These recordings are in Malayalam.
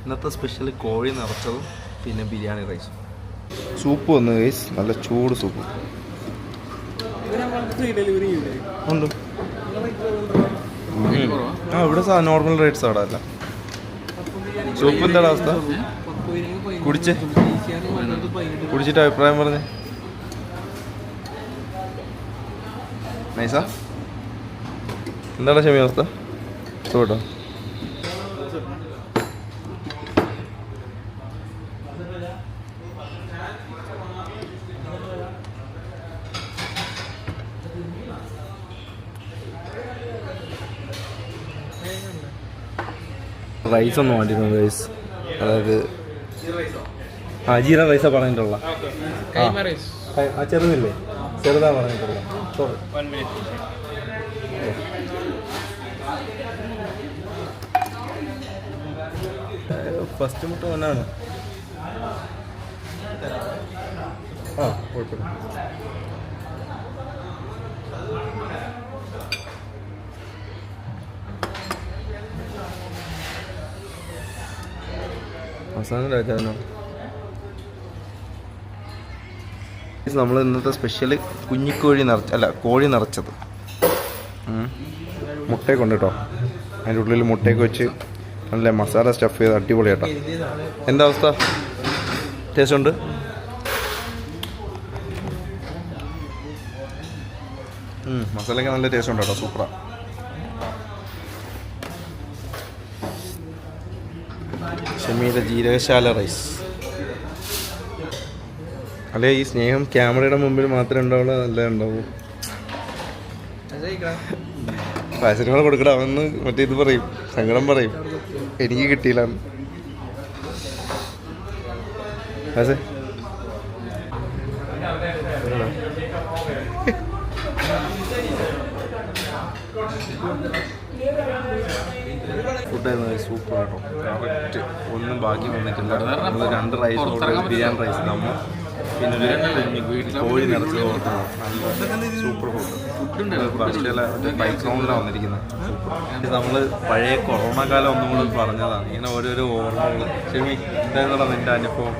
ഇന്നത്തെ സ്പെഷ്യൽ കോഴി നിറച്ചതും പിന്നെ ബിരിയാണി റൈസും. സൂപ്പ് വന്നു ഗൈസ്, നല്ല ചൂട് സൂപ്പ് ഉണ്ട്. ആ ഇവിടെ നോർമൽ റേറ്റ്സ് അവിടെ അല്ല. സൂപ്പ് എന്താണ് അവസ്ഥ? കുടിച്ചിട്ട് അഭിപ്രായം പറഞ്ഞേ. നൈസാ? എന്താണ് ക്ഷമി അവസ്ഥ? കേട്ടോ റൈസ് ഒന്ന് വേണ്ടിയിരുന്നു ഗൈസ്. അതായത് ജീര റൈസാണ് പറഞ്ഞിട്ടുള്ള. ആ ചെറുതില്ലേ, ചെറുതാ പറഞ്ഞിട്ടുള്ള. ഫസ്റ്റ് മുട്ട ഒന്നാണ്. ആ കുഴപ്പമില്ല. അവസാനം കഴിക്കാനോ? നമ്മൾ ഇന്നത്തെ സ്പെഷ്യൽ കുഞ്ഞിക്കോഴി കോഴി നിറച്ചത് മുട്ടയൊക്കെ ഉണ്ട് കേട്ടോ. അതിൻ്റെ ഉള്ളിൽ മുട്ടയൊക്കെ വെച്ച് നല്ല മസാല സ്റ്റഫ് ചെയ്ത് അടിപൊളി കേട്ടോ. എന്താ അവസ്ഥ? ടേസ്റ്റ് ഉണ്ട്? മസാലയൊക്കെ നല്ല ടേസ്റ്റ് ഉണ്ട് കേട്ടോ, സൂപ്പറാണ്. ഷമീല ജീരകശാല റൈസ്. അല്ലെ ഈ സ്നേഹം ക്യാമറയുടെ മുമ്പിൽ മാത്രമേ ഉണ്ടാവുള്ളൂ, നല്ല ഉണ്ടാവൂ. പായസങ്ങൾ കൊടുക്കട, അവന്ന് മറ്റേ ഇത് പറയും, സങ്കടം പറയും, എനിക്ക് കിട്ടിയില്ല. ഫുഡായിരുന്നു സൂപ്പർ കേട്ടോ, കറക്റ്റ്, ഒന്നും ബാക്കി വന്നിട്ടില്ല. നമ്മൾ 2 റൈസ് ഓർഡർ ചെയ്ത്, ബിരിയാണി റൈസ് നമ്മൾ, പിന്നെ ഒരു കോഴി നിറച്ച് ഓർഡർ. നല്ല സൂപ്പർ ഫുഡ്. ബൈക്ക്ഗ്രൗണ്ടിലാണ് വന്നിരിക്കുന്നത്. ഇത് നമ്മൾ പഴയ കൊറോണ കാലം ഒന്നും കൂടെ പറഞ്ഞതാണ്, ഇങ്ങനെ ഓരോരോ ഓർമ്മകൾ. ഷെമി, എന്തായിരുന്നോ നിൻ്റെ അനുഭവം?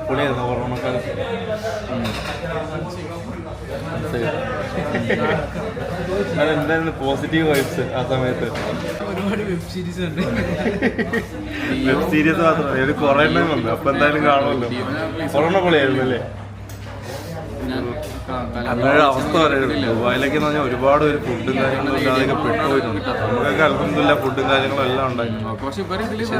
പൊളിയായിരുന്നു കൊറോണ കാലം. അതെന്തായിരുന്നു പോസിറ്റീവ് വൈബ്സ് ആ സമയത്ത്? ഒരുപാട് വെബ് സീരീസ് ഉണ്ട്. വെബ് സീരീസ് മാത്രമല്ല, ഒരു കൊറോണ വന്നു, അപ്പൊ എന്തായാലും കാണുമല്ലോ. കൊറോണ പൊളിയായിരുന്നു അല്ലേ? അങ്ങനെ അവസ്ഥ പറയുള്ളൂ. ദുബായിലൊക്കെ എന്ന് പറഞ്ഞാൽ ഒരുപാട് ഒരു ഫുഡും കാര്യങ്ങളും ഇല്ലാതൊക്കെ പെട്ടുപോയിട്ടുണ്ട്. നമുക്കൊക്കെ അൽഹംദുലില്ലാ ഫുഡും കാര്യങ്ങളും എല്ലാം ഉണ്ടായിരുന്നു. പക്ഷെ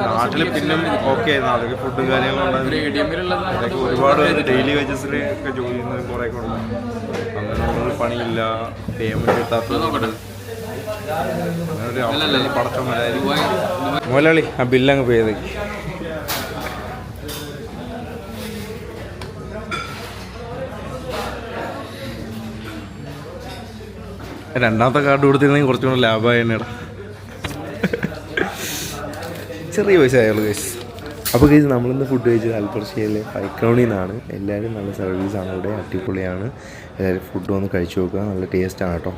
നാട്ടിൽ പിന്നെ ഓക്കെ ആയിരുന്നു, അതൊക്കെ ഫുഡും കാര്യങ്ങളും ഉണ്ടായിരുന്നു. അതൊക്കെ ഒരുപാട് പേര് ഡെയിലി വേജസിൽ ഒക്കെ ജോലി ചെയ്യുന്നത് കുറേയൊക്കെ ഉണ്ട്. അങ്ങനെ പണിയില്ല, പേയ്മെന്റ് കിട്ടാത്തത്. അങ്ങനെ ഒരു അവസ്ഥ പടക്കം വരായിരിക്കും. മുതലാളി ആ ബില്ലങ്ങ് പേ ചെയ്തേക്ക്. രണ്ടാമത്തെ കാർഡ് കൊടുത്തിരുന്നെങ്കിൽ കുറച്ചും കൂടെ ലാഭമായി തന്നെയാണ്. ചെറിയ പൈസ ആയുള്ളൂ കേസ്. അപ്പോൾ കേസ് നമ്മളിന്ന് ഫുഡ് കഴിച്ചത് അൽപർഷ്യയിലെ ഫൈക്രൗണിൽ നിന്നാണ്. എല്ലാവരും നല്ല സർവീസാണ് ഇവിടെ, അടിപൊളിയാണ്. എല്ലാവരും ഫുഡ് ഒന്ന് കഴിച്ചു നോക്കുക, നല്ല ടേസ്റ്റാണ് കേട്ടോ.